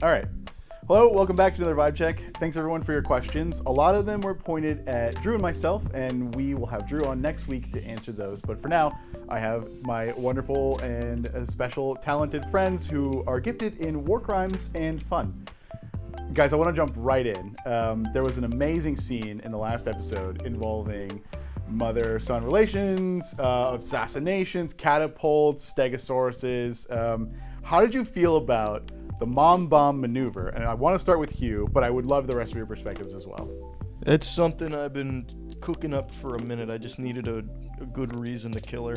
All right. Hello, welcome back to another Vibe Check. Thanks everyone for your questions. A lot of them were pointed at Drew and myself, and we will have Drew on next week to answer those. But for now, I have my wonderful and special talented friends who are gifted in war crimes and fun. Guys, I want to jump right in. There was an amazing scene in the last episode involving mother-son relations, assassinations, catapults, stegosauruses. How did you feel about the mom bomb maneuver? And I want to start with Hugh, but I would love the rest of your perspectives as well. It's something I've been cooking up for a minute. I just needed a good reason to kill her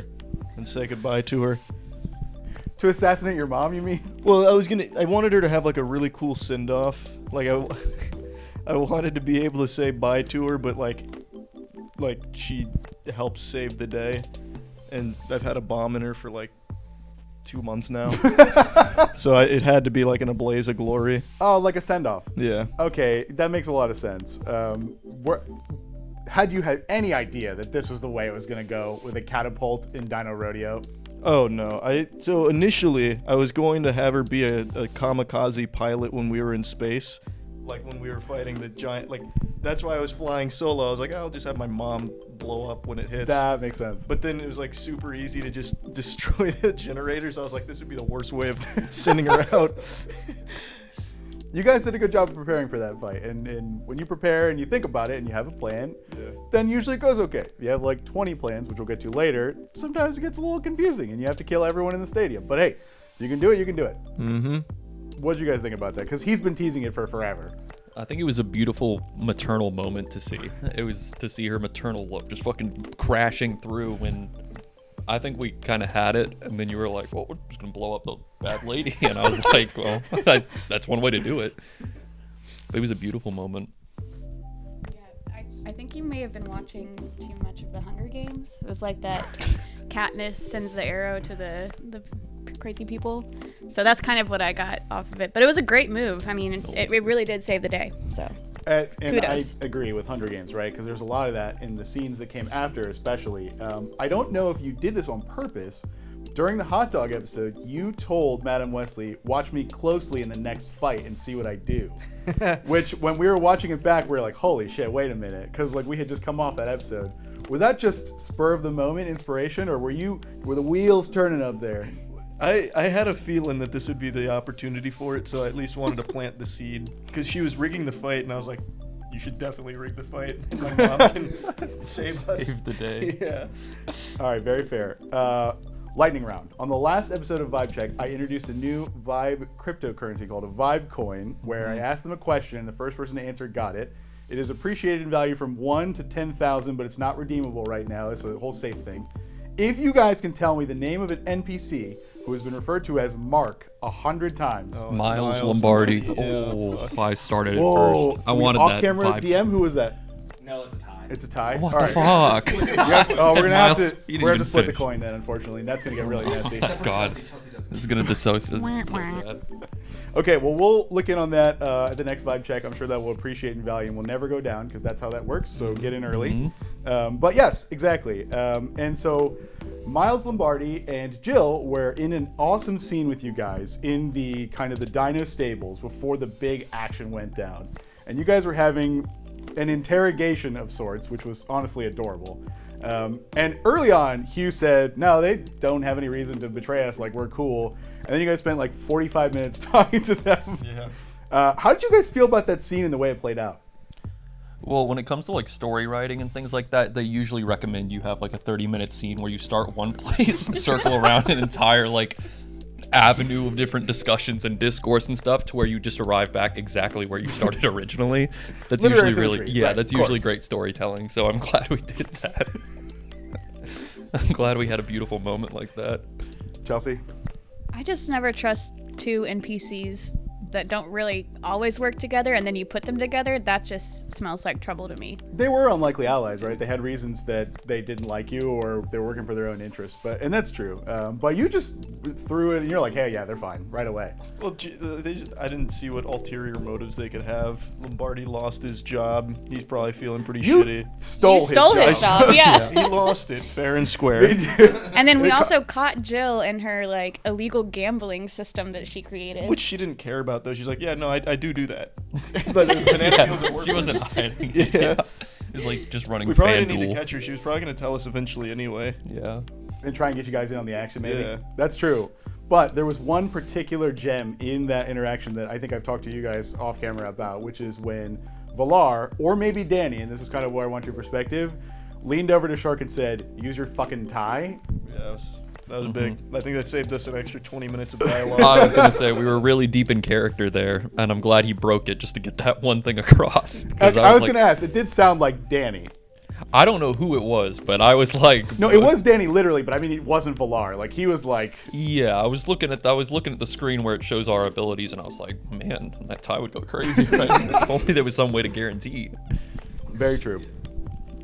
and say goodbye to her. To assassinate your mom, you mean? Well, I wanted her to have like a really cool send-off. Like I wanted to be able to say bye to her, but like she helped save the day. And I've had a bomb in her for like 2 months now. So it had to be like in a blaze of glory. Oh, like a send-off. Yeah. Okay, that makes a lot of sense. Had you had any idea that this was the way it was going to go with a catapult in Dino Rodeo? Oh no. So initially I was going to have her be a kamikaze pilot when we were in space. Like when we were fighting the giant, like that's why I was flying solo. I was like, I'll just have my mom blow up when it hits. That makes sense. But then it was like super easy to just destroy the generators. I was like, this would be the worst way of sending her out. You guys did a good job of preparing for that fight. And when you prepare and you think about it and you have a plan, then usually it goes okay. If you have like 20 plans, which we'll get to later, sometimes it gets a little confusing and you have to kill everyone in the stadium. But hey, if you can do it, you can do it. Mm-hmm. What did you guys think about that? Because he's been teasing it for forever. I think it was a beautiful maternal moment to see. It was to see her maternal love just fucking crashing through when I think we kind of had it. And then you were like, well, we're just going to blow up the bad lady. And I was like, well, that's one way to do it. But it was a beautiful moment. Yeah, I think you may have been watching too much of the Hunger Games. It was like that Katniss sends the arrow to the crazy people. So that's kind of what I got off of it. But it was a great move. I mean, it really did save the day. So And kudos. I agree with Hunger Games, right? Because there's a lot of that in the scenes that came after, especially. I don't know if you did this on purpose. During the hot dog episode, you told Madam Wesley, watch me closely in the next fight and see what I do. Which, when we were watching it back, we were like, holy shit, wait a minute. Because like we had just come off that episode. Was that just spur of the moment inspiration, or were the wheels turning up there? I had a feeling that this would be the opportunity for it, so I at least wanted to plant the seed. Because she was rigging the fight, and I was like, you should definitely rig the fight. My mom can save us. Save the day. Yeah. All right, very fair. Lightning round. On the last episode of Vibe Check, I introduced a new Vibe cryptocurrency called a Vibe coin, where I asked them a question, and the first person to answer got it. It is appreciated in value from 1 to 10,000, but it's not redeemable right now. It's a whole safe thing. If you guys can tell me the name of an NPC who has been referred to as Mark 100 times. Oh, Miles Lombardi. Yeah. Oh, I started it Whoa. first. I wanted that Off-camera vibe. DM, who was that? No, it's a tie. It's a tie? What All the right. fuck? We're gonna have Miles, to you didn't split even the finish. coin then, unfortunately. That's gonna get really messy. Except for God. Chelsey doesn't. This is going to dissociate. This is so sad. Okay, well, we'll look in on that at the next Vibe Check. I'm sure that will appreciate in value and will never go down because that's how that works. So get in early. But yes, exactly. And so Miles Lombardi and Jill were in an awesome scene with you guys in the kind of the dino stables before the big action went down. And you guys were having an interrogation of sorts, which was honestly adorable. And early on, Hugh said, no, they don't have any reason to betray us, like we're cool. And then you guys spent like 45 minutes talking to them. Yeah. How did you guys feel about that scene and the way it played out? Well, when it comes to like story writing and things like that, they usually recommend you have like a 30-minute scene where you start one place and circle around an entire like avenue of different discussions and discourse and stuff to where you just arrive back exactly where you started originally. That's Literary usually really, symmetry, yeah, right, that's of usually course. great storytelling. So I'm glad we did that. I'm glad we had a beautiful moment like that. Chelsey? I just never trust two NPCs that don't really always work together, and then you put them together. That just smells like trouble to me. They were unlikely allies, right? They had reasons that they didn't like you or they were working for their own interests, and that's true. But you just threw it and you're like, hey, yeah, they're fine right away. Well, I didn't see what ulterior motives they could have. Lombardi lost his job. He's probably feeling pretty shitty. Stole his job, yeah. He lost it fair and square. And then we also caught Jill in her like illegal gambling system that she created. Which she didn't care about out though. She's like, yeah, no, I do that. But the banana peels are worthless. She wasn't hiding. Yeah. It was like just running We probably didn't need to FanDuel. catch her. She was probably gonna tell us eventually anyway. Yeah. And try and get you guys in on the action, maybe. Yeah. That's true. But there was one particular gem in that interaction that I think I've talked to you guys off camera about, which is when Valar, or maybe Danny, and this is kind of where I want your perspective, leaned over to Shark and said, "Use your fucking tie." Yeah, that was big. I think that saved us an extra 20 minutes of dialogue. I was gonna say we were really deep in character there, and I'm glad he broke it just to get that one thing across. 'Cause I was like, gonna ask. It did sound like Danny. I don't know who it was, but I was like, No, it was Danny literally, but I mean, it wasn't Valar. Like he was like, Yeah, I was looking at the screen where it shows our abilities, and I was like, man, that tie would go crazy. Right? If only there was some way to guarantee. very true.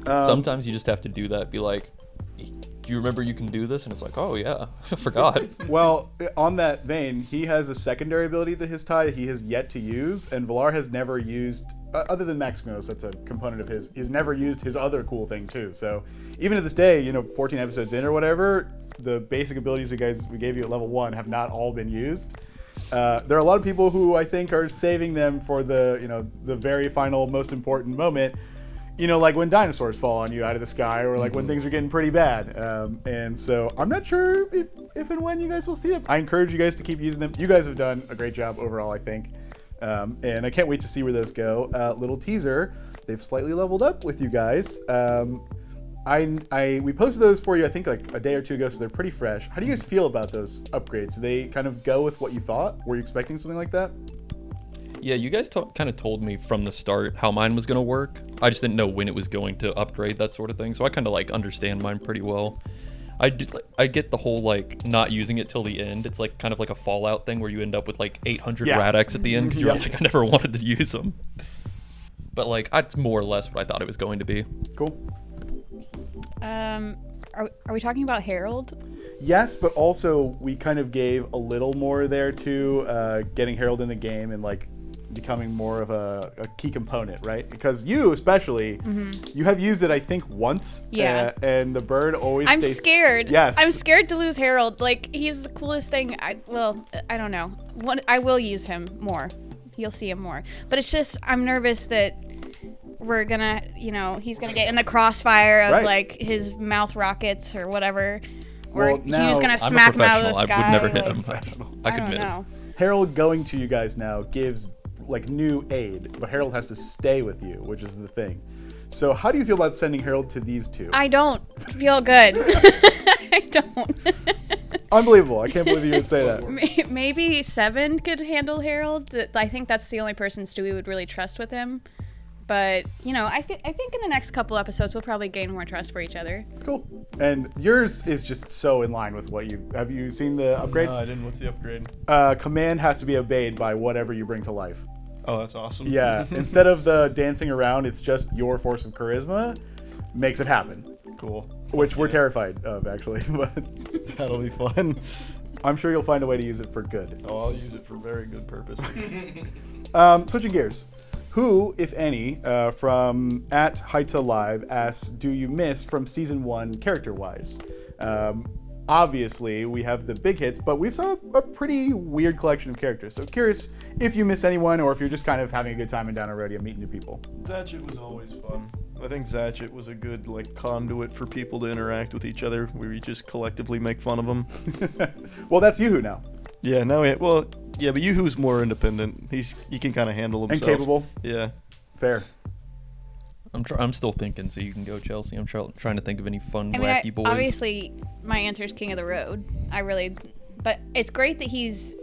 Sometimes you just have to do that. Be like, do you remember you can do this? And it's like, oh yeah, I forgot. Well, on that vein, he has a secondary ability to his tie that he has yet to use, and Valar has never used, other than Maximos, that's a component of his, he's never used his other cool thing too. So even to this day, 14 episodes in or whatever, the basic abilities we gave you at level 1 have not all been used. There are a lot of people who I think are saving them for the, the very final, most important moment. Like when dinosaurs fall on you out of the sky, or like when things are getting pretty bad. And so I'm not sure if and when you guys will see them. I encourage you guys to keep using them. You guys have done a great job overall, I think. And I can't wait to see where those go. Little teaser, they've slightly leveled up with you guys. We posted those for you, I think like a day or two ago, so they're pretty fresh. How do you guys feel about those upgrades? Do they kind of go with what you thought? Were you expecting something like that? Yeah, you guys kind of told me from the start how mine was going to work. I just didn't know when it was going to upgrade, that sort of thing. So I kind of like understand mine pretty well. I get the whole like not using it till the end. It's like kind of like a Fallout thing where you end up with like 800 Rad-X at the end because you're like, I never wanted to use them. But like, that's more or less what I thought it was going to be. Cool. Are we talking about Harold? Yes, but also we kind of gave a little more there too, getting Harold in the game and like becoming more of a key component, right? Because you especially, you have used it I think once. Yeah. And the bird always I'm stays... scared. Yes. I'm scared to lose Harold. Like, he's the coolest thing. I don't know. I will use him more. You'll see him more. But it's just, I'm nervous that we're gonna, he's gonna get in the crossfire of like his mouth rockets or whatever. Or Well, now- Hugh's gonna I'm smack a him out of the professional. sky. I would never hit like, him. I could don't miss. know. Harold going to you guys now gives like new aid, but Harold has to stay with you, which is the thing. So how do you feel about sending Harold to these two? I don't feel good. I don't. Unbelievable. I can't believe you would say that. Maybe 7 could handle Harold. I think that's the only person Stewie would really trust with him. But, I think in the next couple episodes, we'll probably gain more trust for each other. Cool. And yours is just so in line with what have you seen the upgrade? No, I didn't. What's the upgrade? Command has to be obeyed by whatever you bring to life. Oh, that's awesome. Yeah. Instead of the dancing around, it's just your force of charisma makes it happen. Cool. Which we're terrified of, actually. But That'll be fun. I'm sure you'll find a way to use it for good. Oh, I'll use it for very good purpose. Switching gears. Who, if any, from at Haita Live asks, do you miss from season 1 character-wise? Obviously, we have the big hits, but we've saw a pretty weird collection of characters. So curious if you miss anyone or if you're just kind of having a good time in Down Road meeting new people. Zatchet was always fun. I think Zatchet was a good conduit for people to interact with each other, where we just collectively make fun of them. Well, that's Yoo-Hoo now. Yeah, but Yoo-Hoo's more independent. He can kind of handle himself. And capable. Yeah. Fair. I'm still thinking, so you can go, Chelsey. I'm trying to think of any fun, I mean, wacky boys. obviously, my answer is King of the Road. But it's great that he's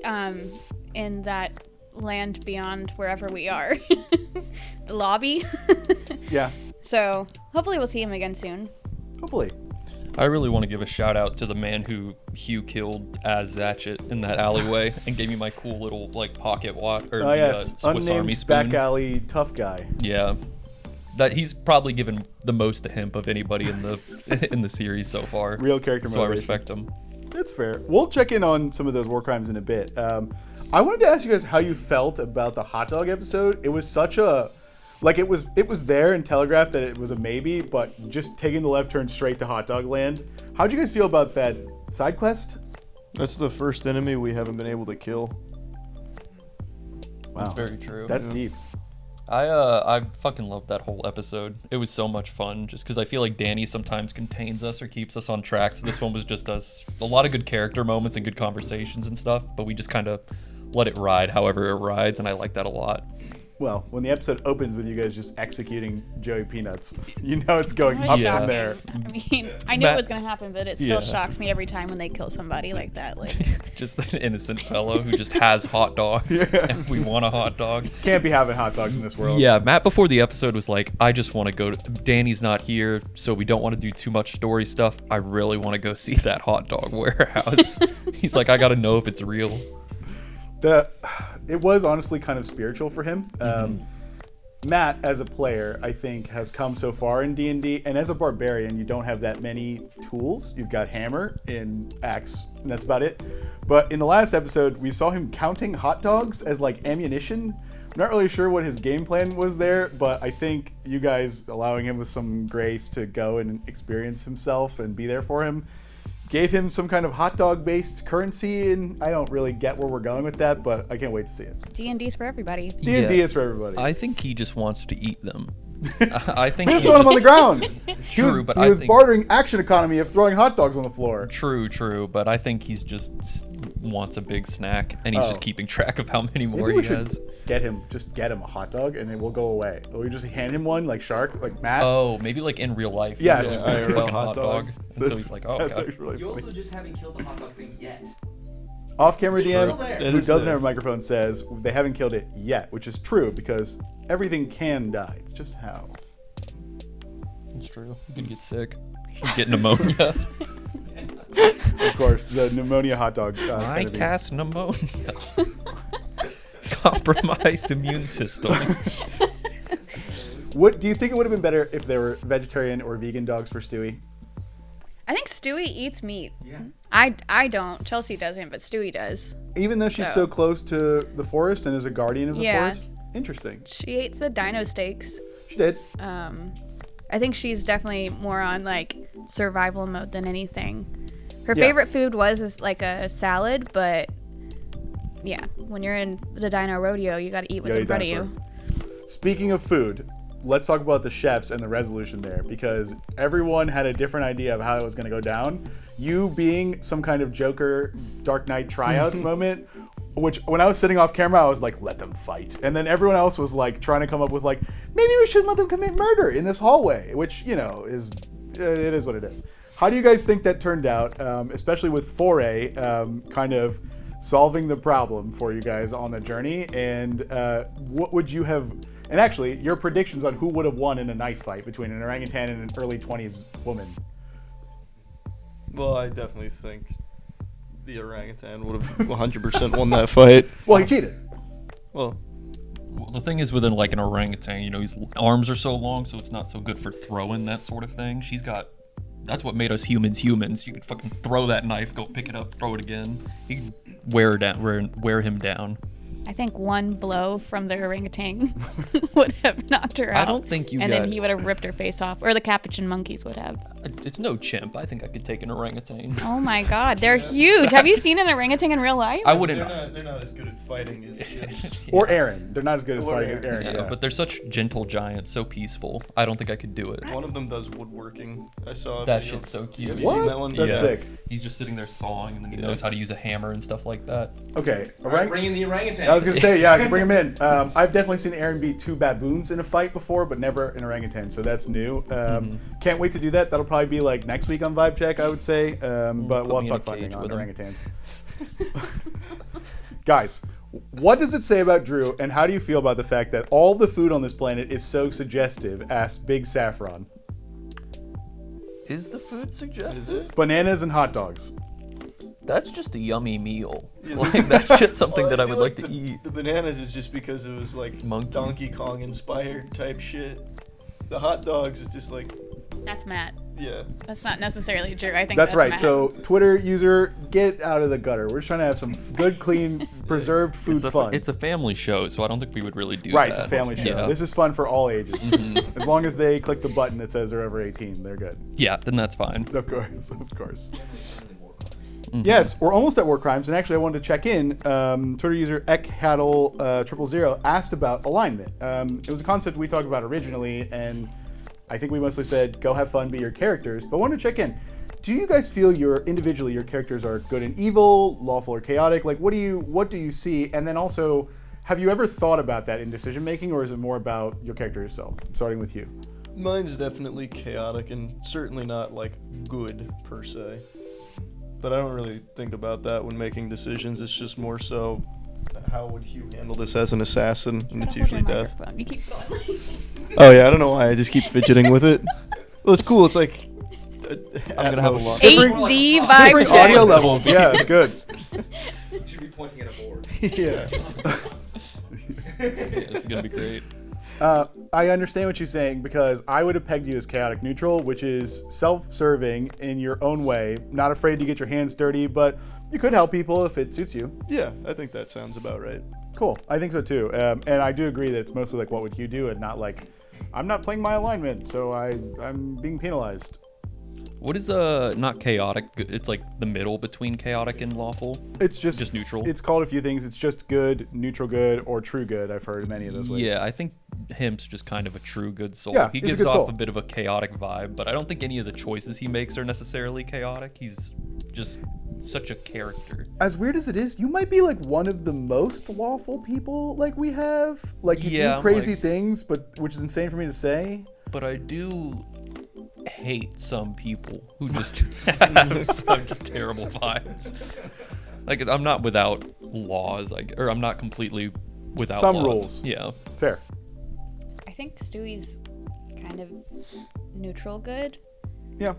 in that land beyond wherever we are. The lobby. Yeah. So, hopefully we'll see him again soon. Hopefully. I really want to give a shout out to the man who Hugh killed as Zatchet in that alleyway and gave me my cool little pocket watch or Oh, yes. Swiss Army Unnamed spoon. back alley tough guy. Yeah, that he's probably given the most to Hemp of anybody in the series so far. Real character so I motivation. respect him. That's fair. We'll check in on some of those war crimes in a bit. I wanted to ask you guys how you felt about the hot dog episode. It was such a it was there and telegraphed that it was a maybe, but just taking the left turn straight to hot dog land. How'd you guys feel about that side quest? That's the first enemy we haven't been able to kill. Wow. That's very true. That's deep. I fucking love that whole episode. It was so much fun just because I feel like Danny sometimes contains us or keeps us on track. So this one was just us. A lot of good character moments and good conversations and stuff, but we just kind of let it ride however it rides, and I like that a lot. Well, when the episode opens with you guys just executing Joey Peanuts, you know it's going It up was Yeah. from there. I mean, I knew Matt- it was gonna happen, but it still Yeah. shocks me every time when they kill somebody like that. Like, Just an innocent fellow who just has hot dogs, and we want a hot dog. Can't be having hot dogs in this world. Yeah, Matt before the episode was like, I just want to go to, Danny's not here, so we don't want to do too much story stuff. I really want to go see that hot dog warehouse. He's like, I got to know if it's real. It was honestly kind of spiritual for him. Matt, as a player, I think has come so far in D&D, and as a barbarian, you don't have that many tools. You've got hammer and axe, and that's about it. But in the last episode, we saw him counting hot dogs as like ammunition. I'm not really sure what his game plan was there, but I think you guys allowing him with some grace to go and experience himself and be there for him gave him some kind of hot dog based currency, and I don't really get where we're going with that, but I can't wait to see it. D&D's for everybody. D&D is for everybody. I think he just wants to eat them. I think He was he throwing them on just- the ground. True, he but he I was think- bartering action economy of throwing hot dogs on the floor. True, but I think he's just wants a big snack, and he's Oh. just keeping track of how many more Maybe we he should has. get him a hot dog, and it will go away. Or we just hand him one like Shark, like Matt. Oh, maybe like in real life. he Yes. just Yeah, eats a IRL fucking hot dog. And so he's like, oh, that's God. actually really You funny. also just haven't killed the hot dog thing yet. Off-camera It's DM, still there. who It is doesn't there. have a microphone, says they haven't killed it yet, which is true because everything can die. It's just how. It's true. You could get sick. You could get pneumonia. Of course, the pneumonia hot dog. I kind of cast pneumonia. Compromised immune system. What do you think it would have been better if there were vegetarian or vegan dogs for Stewie? I think Stewie eats meat. Yeah. I don't. Chelsey doesn't, but Stewie does. Even though she's so close to the forest and is a guardian of the Yeah. forest? Interesting. She ate the dino steaks. She did. I think she's definitely more on like survival mode than anything. Her Yeah. favorite food was like a salad, but yeah, when you're in the dino rodeo, you got to eat what's gotta in eat front of dinosaur. you. Speaking of food, let's talk about the chefs and the resolution there, because everyone had a different idea of how it was going to go down. You being some kind of Joker Dark Knight tryouts moment, which when I was sitting off camera, I was like, let them fight. And then everyone else was like trying to come up with like, maybe we shouldn't let them commit murder in this hallway, which, you know, it is what it is. How do you guys think that turned out, especially with Foray kind of solving the problem for you guys on the journey? And what would you have, and actually, your predictions on who would have won in a knife fight between an orangutan and an early 20s woman? Well, I definitely think the orangutan would have 100% won that fight. Well, he cheated. Well, Well, the thing is, within like an orangutan, you know, his arms are so long, so it's not so good for throwing that sort of thing. She's got. That's what made us humans. You could fucking throw that knife, go pick it up, throw it again. You could wear him down. I think one blow from the orangutan would have knocked her out. I don't think you And got. then he would have ripped her face off, or the capuchin monkeys would have. It's no chimp. I think I could take an orangutan. Oh my God, they're huge. Have you seen an orangutan in real life? I wouldn't. they're not as good at fighting as chimps. Or Aaron. They're not as good as Or fighting as Aaron. Yeah, Yeah. but they're such gentle giants, so peaceful. I don't think I could do it. One of them does woodworking. I saw a That video. shit's so cute. Have you seen that one? That's Yeah. sick. He's just sitting there sawing, and then he knows how to use a hammer and stuff like that. Okay. All right, bring in the orangutan. I was gonna say, yeah, I can bring him in. I've definitely seen Aaron beat two baboons in a fight before, but never an orangutan, so that's new. Can't wait to do that. That'll probably be like next week on Vibe Check, I would say. But put we'll me have in to talk a cage fighting on with him. orangutans. Guys, what does it say about Drew, and how do you feel about the fact that all the food on this planet is so suggestive? Asked Big Saffron. Is the food suggestive? Is it? Bananas and hot dogs. That's just a yummy meal. Yeah, Like that's just something that I feel would like to the, eat. The bananas is just because it was like Monkeys. Donkey Kong inspired type shit. The hot dogs is just like, That's Matt. yeah. That's not necessarily true. I think That's right. Matt. So, Twitter user, get out of the gutter. We're just trying to have some good, clean, preserved food fun. It's a family show, so I don't think we would really do Right, that. it's a family show. Yeah. This is fun for all ages. As long as they click the button that says they're over 18, they're good. Yeah, then that's fine. Of course, of course. Yes, we're almost at war crimes, and actually I wanted to check in. Twitter user EckHaddle000 asked about alignment. It was a concept we talked about originally, and I think we mostly said, go have fun, be your characters, but I wanted to check in. Do you guys feel individually your characters are good and evil, lawful or chaotic? Like, what do you see? And then also, have you ever thought about that in decision making, or is it more about your character yourself? Starting with you. Mine's definitely chaotic and certainly not like good per se. But I don't really think about that when making decisions. It's just more so, how would Hugh handle this as an assassin? And it's usually death. You keep going. Oh yeah, I don't know why. I just keep fidgeting with it. Well, it's cool. It's like I'm gonna have a lot. 8D Different vibe audio check. levels. Yeah, it's good. You should be pointing at a board. Yeah. This is gonna be great. I understand what you're saying, because I would have pegged you as chaotic neutral, which is self-serving in your own way, not afraid to get your hands dirty, but you could help people if it suits you. Yeah, I think that sounds about right. Cool. I think so too. And I do agree that it's mostly like, what would Hugh do, and not like, I'm not playing my alignment, so I'm being penalized. What is not chaotic? It's like the middle between chaotic and lawful. It's just neutral. It's called a few things. It's just good, neutral good, or true good. I've heard many of those ways. Yeah, I think Hemp's just kind of a true good soul. Yeah, he he's a gives good off soul. a bit of a chaotic vibe, but I don't think any of the choices he makes are necessarily chaotic. He's just such a character. As weird as it is, you might be like one of the most lawful people like we have. Like, you Yeah, do I'm crazy like- things, but which is insane for me to say. But I do hate some people who just have some just terrible vibes. Like, I'm not without laws, or I'm not completely without Some laws. rules. Yeah. Fair. I think Stewie's kind of neutral good. Yeah.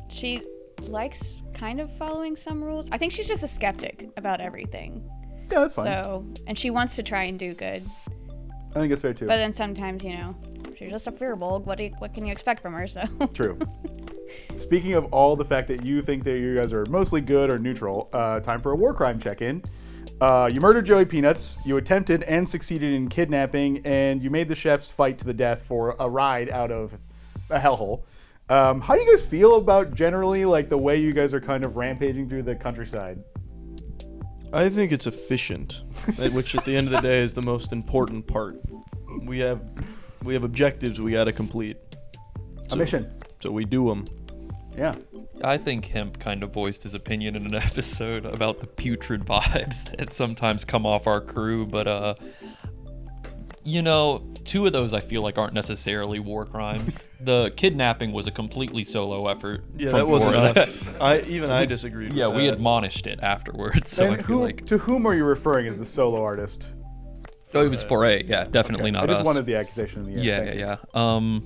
She likes kind of following some rules. I think she's just a skeptic about everything. Yeah, that's fine. So, and she wants to try and do good. I think it's fair too. But then sometimes, she's just a fearbulb. What can you expect from her? So True. Speaking of all the fact that you think that you guys are mostly good or neutral, time for a war crime check-in. You murdered Joey Peanuts, you attempted and succeeded in kidnapping, and you made the chefs fight to the death for a ride out of a hellhole. How do you guys feel about generally like the way you guys are kind of rampaging through the countryside? I think it's efficient, which at the end of the day is the most important part. We have objectives we got to complete. A mission. So we do them. Yeah. I think Hemp kind of voiced his opinion in an episode about the putrid vibes that sometimes come off our crew, but two of those I feel like aren't necessarily war crimes. The kidnapping was a completely solo effort. Yeah, from that wasn't Florida. us. I disagreed. Yeah, with we that. admonished it afterwards. So And I feel like to whom are you referring as the solo artist? it was Foray. Yeah, definitely Okay. not I just us. wanted the accusation in the end. Yeah, Thank yeah, you. yeah.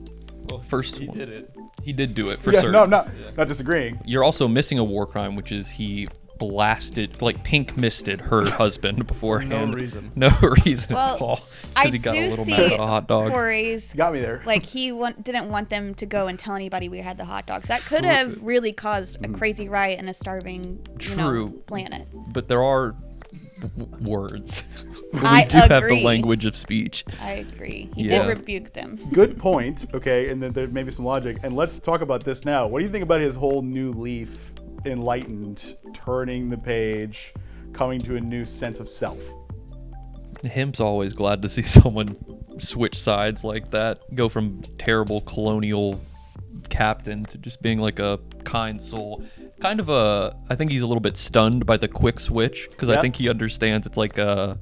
Well, First he one. did it. He did do it for Yeah, certain. no, not disagreeing. You're also missing a war crime, which is he blasted, like pink misted her husband beforehand. No reason. No reason Well, at all. Just I because he got a do little see mad at a hot dog. Corey's Got me there. like he didn't want them to go and tell anybody we had the hot dogs. That could have really caused a crazy riot and a starving, True. planet. But there are words. We I do have the agree. language of speech. I agree. He Yeah. did rebuke them. Good point. Okay, and then there may be some logic. And let's talk about this now. What do you think about his whole new leaf, enlightened, turning the page, coming to a new sense of self? Him's always glad to see someone switch sides like that, go from terrible colonial captain to just being like a kind soul. Kind of I think he's a little bit stunned by the quick switch, because Yeah. I think he understands it's like I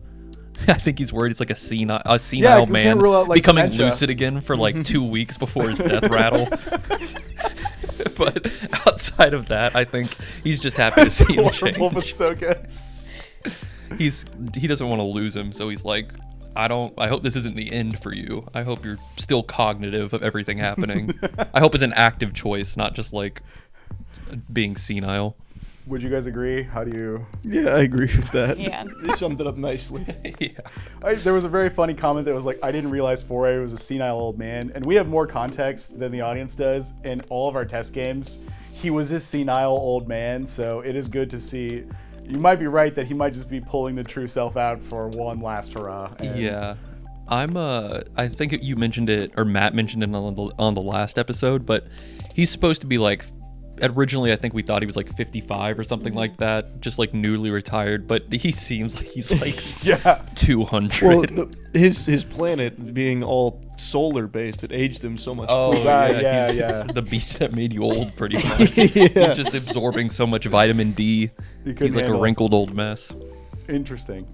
think he's worried it's like a senile Yeah, you man can't rule out, like, becoming dementia. lucid again for like 2 weeks before his death rattle. But outside of that, I think he's just happy to see him Horrible, but change. so good. He doesn't want to lose him, so he's like, I hope this isn't the end for you. I hope you're still cognitive of everything happening. I hope it's an active choice, not just like being senile. Would you guys agree? How do you... Yeah, I agree with that. Yeah. You summed it up nicely. Yeah. There was a very funny comment that was like, I didn't realize Foray was a senile old man. And we have more context than the audience does. In all of our test games, he was this senile old man. So it is good to see. You might be right that he might just be pulling the true self out for one last hurrah. And Yeah. I think you mentioned it, or Matt mentioned it on the last episode, but he's supposed to be like originally I think we thought he was like 55 or something like that, just like newly retired, but he seems like he's like 200. Well, his planet being all solar based, it aged him so much. Oh Right, yeah, yeah. The beach that made you old, pretty much. Yeah. He's just absorbing so much vitamin D. He couldn't He's like handle a it. wrinkled old mess. Interesting.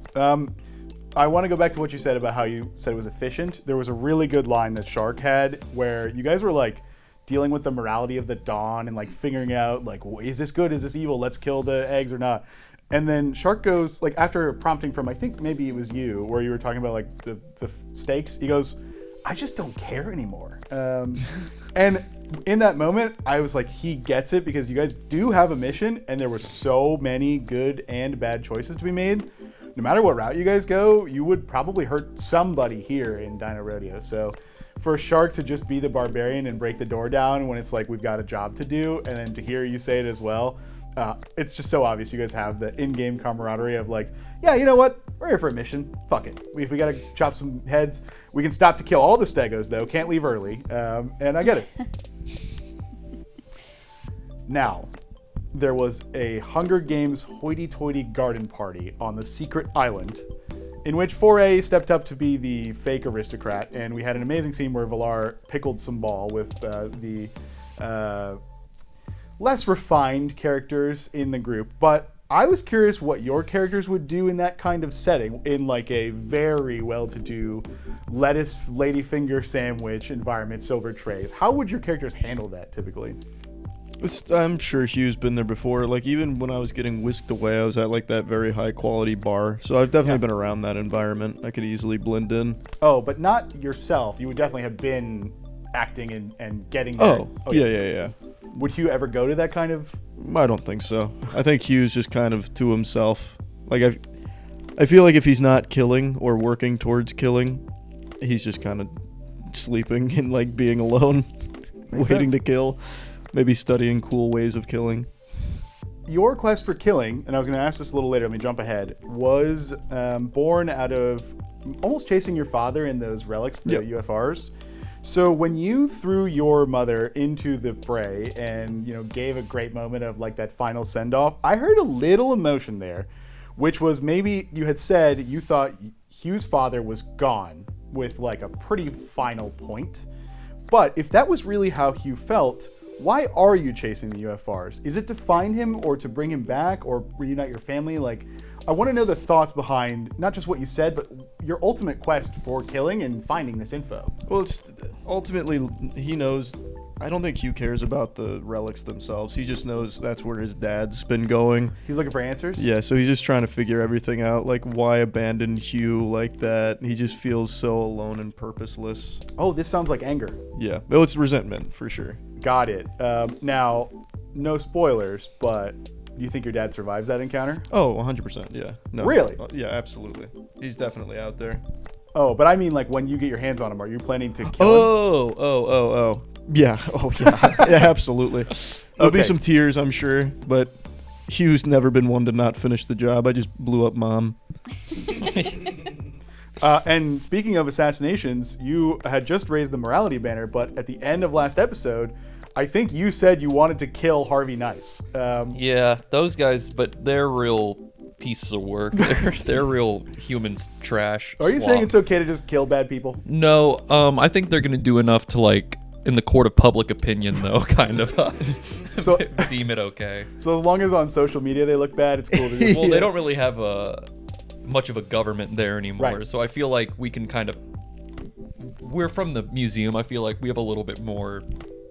I want to go back to what you said about how you said it was efficient. There was a really good line that Shark had where you guys were like dealing with the morality of the dawn and like figuring out like, is this good? Is this evil? Let's kill the eggs or not. And then Shark goes, like, after prompting from, I think maybe it was you, where you were talking about like the stakes, he goes, I just don't care anymore. And in that moment, I was like, he gets it, because you guys do have a mission and there were so many good and bad choices to be made. No matter what route you guys go, you would probably hurt somebody here in Dino Rodeo. So for Shark to just be the barbarian and break the door down when it's like, we've got a job to do, and then to hear you say it as well, it's just so obvious you guys have the in-game camaraderie of like, yeah, you know what? We're here for a mission. Fuck it. If we gotta chop some heads, we can stop to kill all the stegos though. Can't leave early. And I get it. Now, there was a Hunger Games hoity-toity garden party on the secret island, in which Foray stepped up to be the fake aristocrat, and we had an amazing scene where Valar pickled some ball with the less refined characters in the group. But I was curious what your characters would do in that kind of setting, in like a very well-to-do lettuce ladyfinger sandwich environment, silver trays. How would your characters handle that typically? I'm sure Hugh's been there before. Like, even when I was getting whisked away, I was at like that very high quality bar. So I've definitely been around that environment. I could easily blend in. Oh, but not yourself. You would definitely have been acting and getting there. Oh, yeah. Would Hugh ever go to that kind of... I don't think so. I think Hugh's just kind of to himself. Like, I feel like if he's not killing or working towards killing, he's just kind of sleeping and like being alone, waiting to kill. Maybe studying cool ways of killing. Your quest for killing, and I was going to ask this a little later, let me jump ahead, was born out of almost chasing your father in those relics, the UFRs. So when you threw your mother into the fray and, you know, gave a great moment of like that final send-off, I heard a little emotion there, which was maybe you had said you thought Hugh's father was gone with like a pretty final point. But if that was really how Hugh felt, why are you chasing the UFRs? Is it to find him or to bring him back or reunite your family? Like, I want to know the thoughts behind not just what you said, but your ultimate quest for killing and finding this info. Well, it's ultimately, he knows. I don't think Hugh cares about the relics themselves. He just knows that's where his dad's been going. He's looking for answers? Yeah, so he's just trying to figure everything out. Like, why abandon Hugh like that? He just feels so alone and purposeless. Oh, this sounds like anger. Yeah, well, it's resentment for sure. Got it. Now, no spoilers, but do you think your dad survives that encounter? Oh, 100%, yeah. No. Really? Yeah, absolutely. He's definitely out there. Oh, but I mean, like, when you get your hands on him, are you planning to kill him? Oh. Yeah, yeah, absolutely. There'll be some tears, I'm sure, but Hugh's never been one to not finish the job. I just blew up Mom. And speaking of assassinations, you had just raised the morality banner, but at the end of last episode, I think you said you wanted to kill Harvey Nice. Yeah, those guys, but they're real pieces of work. They're real humans trash. Are you saying it's okay to just kill bad people? No, I think they're gonna do enough to, like, in the court of public opinion, though, kind of So- deem it okay. So as long as on social media they look bad, it's cool to just... Well, they don't really have much of a government there anymore, Right. so I feel like we can kind of... We're from the museum. I feel like we have a little bit more...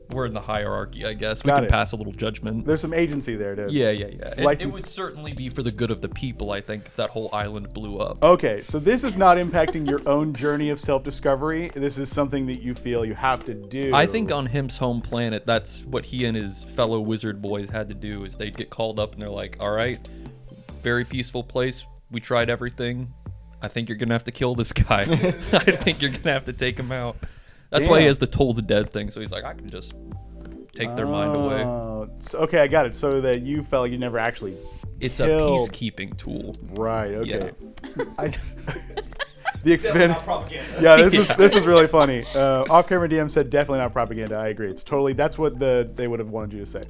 We're in the hierarchy, I guess. We Got can it. pass a little judgment. There's some agency there, dude. Yeah. And it License- would certainly be for the good of the people, I think, if that whole island blew up. Okay, so this is not impacting your own journey of self-discovery. This is something that you feel you have to do. I think on Hemp's home planet, that's what he and his fellow wizard boys had to do, is they'd get called up and they're like, all right, very peaceful place. We tried everything. I think you're going to have to kill this guy. I think you're going to have to take him out. That's why he Damn. has the toll the dead thing. So he's like, I can just take their mind away. Okay, I got it. So that you felt like you never actually It's killed. a peacekeeping tool. Right, okay. Yeah. The Definitely expand. not propaganda. Yeah, this is really funny. Off camera DM said definitely not propaganda. I agree. It's totally that's what they would have wanted you to say.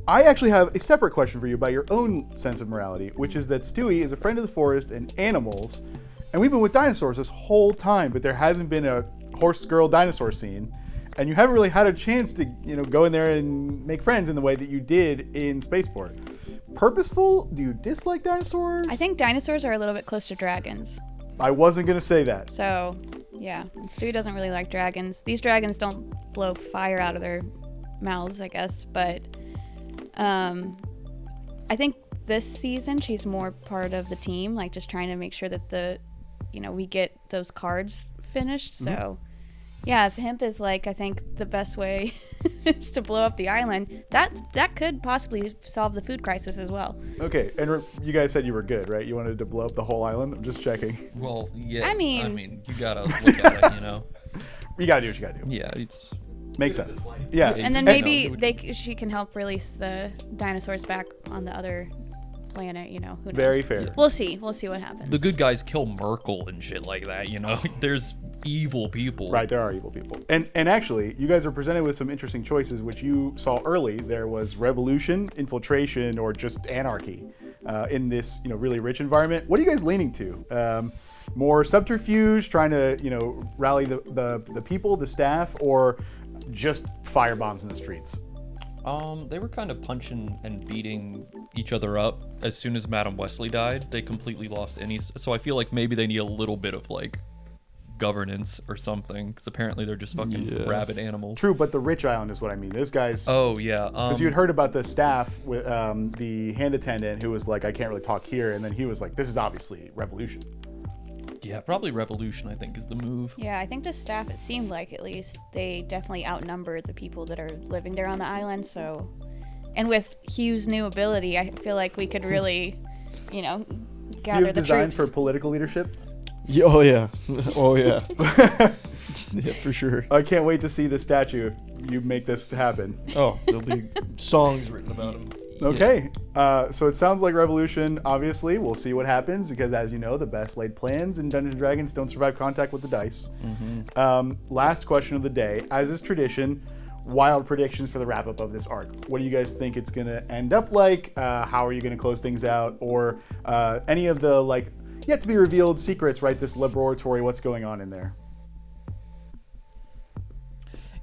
I actually have a separate question for you about your own sense of morality, which is that Stewie is a friend of the forest and animals, and we've been with dinosaurs this whole time, but there hasn't been a horse girl dinosaur scene, and you haven't really had a chance to go in there and make friends in the way that you did in Spaceport. Purposeful? Do you dislike dinosaurs? I think dinosaurs are a little bit close to dragons. I wasn't gonna say that. So, yeah. And Stewie doesn't really like dragons. These dragons don't blow fire out of their mouths, I guess. But I think this season she's more part of the team, like just trying to make sure that we get those cards finished. So, yeah, if Hemp is like, I think the best way is to blow up the island, that could possibly solve the food crisis as well. Okay, and you guys said you were good, right? You wanted to blow up the whole island? I'm just checking. Well, yeah. I mean, you gotta look at it, you know. You gotta do what you gotta do. Yeah, it's Makes Give us a sense. slice. Yeah. And then No, maybe she can help release the dinosaurs back on the other planet, who knows. Very fair. We'll see what happens. the good guys kill Merkel and shit like that, you know. There's evil people. Right, there are evil people. And actually, you guys are presented with some interesting choices, which you saw early. There was revolution, infiltration, or just anarchy in this, really rich environment. What are you guys leaning to? More subterfuge, trying to, rally the people, the staff, or just fire bombs in the streets? They were kind of punching and beating each other up. As soon as Madam Wesley died, they completely lost any. So I feel like maybe they need a little bit of like governance or something, because apparently they're just fucking rabid animals. True, but the rich island is what I mean. Those guys. Oh yeah. Because you had heard about the staff with the hand attendant who was like, I can't really talk here, and then he was like, this is obviously revolution. Yeah, probably revolution, I think, is the move. Yeah, I think the staff, it seemed like at least, they definitely outnumber the people that are living there on the island. So, and with Hugh's new ability, I feel like we could really, Do you gather have the design troops. for political leadership? Yeah, oh yeah. Oh yeah. Yeah, for sure. I can't wait to see the statue if you make this happen. Oh, there'll be songs written about him. Okay, so it sounds like revolution. Obviously, we'll see what happens because, as you know, the best laid plans in Dungeons & Dragons don't survive contact with the dice. Last question of the day, as is tradition, wild predictions for the wrap up of this arc. What do you guys think it's going to end up like? How are you going to close things out? Or any of the yet to be revealed secrets? Right, this laboratory. What's going on in there?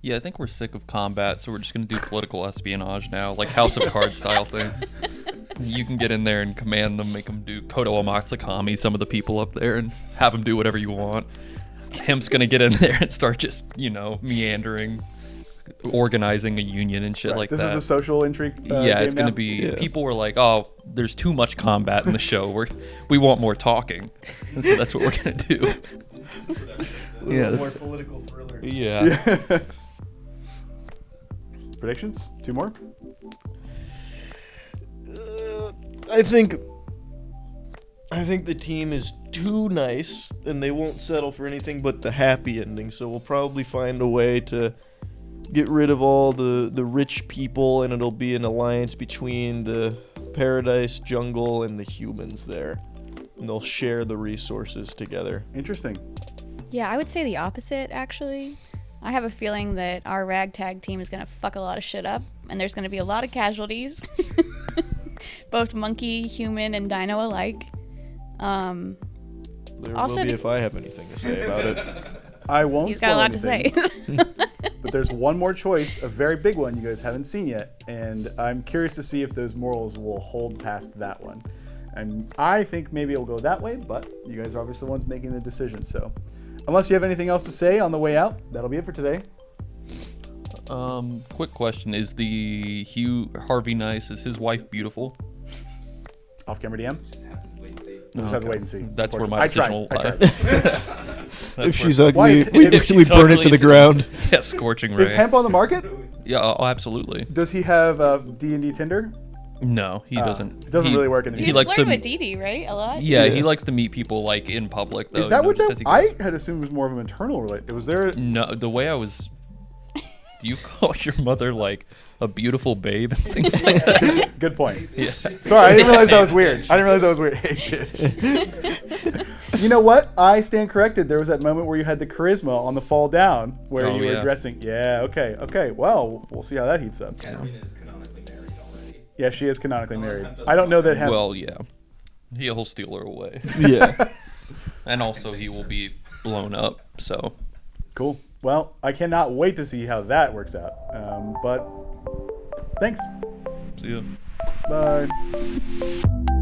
Yeah, I think we're sick of combat, so we're just gonna do political espionage now, like House of Cards style things. You can get in there and command them, make them do Kodo Amatsukami, some of the people up there, and have them do whatever you want. Hemp's gonna get in there and start just, meandering, organizing a union and shit like this that. This is a social intrigue. Yeah, it's game gonna now? be. Yeah. People were like, "Oh, there's too much combat in the show. We want more talking," and so that's what we're gonna do. Yeah, More that's, political thriller. yeah. Predictions? 2 more? I think the team is too nice, and they won't settle for anything but the happy ending. So we'll probably find a way to get rid of all the rich people, and it'll be an alliance between the paradise jungle and the humans there, and they'll share the resources together. Interesting. Yeah, I would say the opposite, actually. I have a feeling that our ragtag team is going to fuck a lot of shit up, and there's going to be a lot of casualties. Both monkey, human, and dino alike. There Also will be be- if I have anything to say about it. I won't He's got a spoil lot to anything, say. but there's one more choice, a very big one you guys haven't seen yet, and I'm curious to see if those morals will hold past that one. And I think maybe it'll go that way, but you guys are obviously the ones making the decision, so unless you have anything else to say on the way out, that'll be it for today. Quick question: is the Hugh Harvey nice? Is his wife beautiful? Off camera DM? Just have to wait and see. We'll just have to wait and see. That's where my decision will I lie. tried. If she's Why ugly, is- we if burn it ugly, to the it's- ground. Yeah, scorching Is ray. Hemp on the market? Yeah, oh, absolutely. Does he have D&D Tinder? No, he doesn't. It doesn't He- really work in the He He's likes to. flirting with Dee Dee, right? A lot? Yeah, Yeah. he likes to meet people like in public. Though, Is that what just that? as he I goes. had assumed it was more of a maternal relate. Was there? No, the way I was. Do you call your mother like a beautiful babe and things like that? Good point. Yeah. Sorry, I didn't realize that was weird. I didn't realize that was weird. You know what? I stand corrected. There was that moment where you had the charisma on the fall down where Oh, you were yeah. dressing. Yeah, okay. Well, we'll see how that heats up. Catherine is canonically married already. Yeah, she is canonically Unless married. Hemp doesn't I don't know want that her. Hemp. Well, yeah. He'll steal her away. Yeah. And also, he will be blown up, so. Cool. Well, I cannot wait to see how that works out. But thanks. See ya. Bye.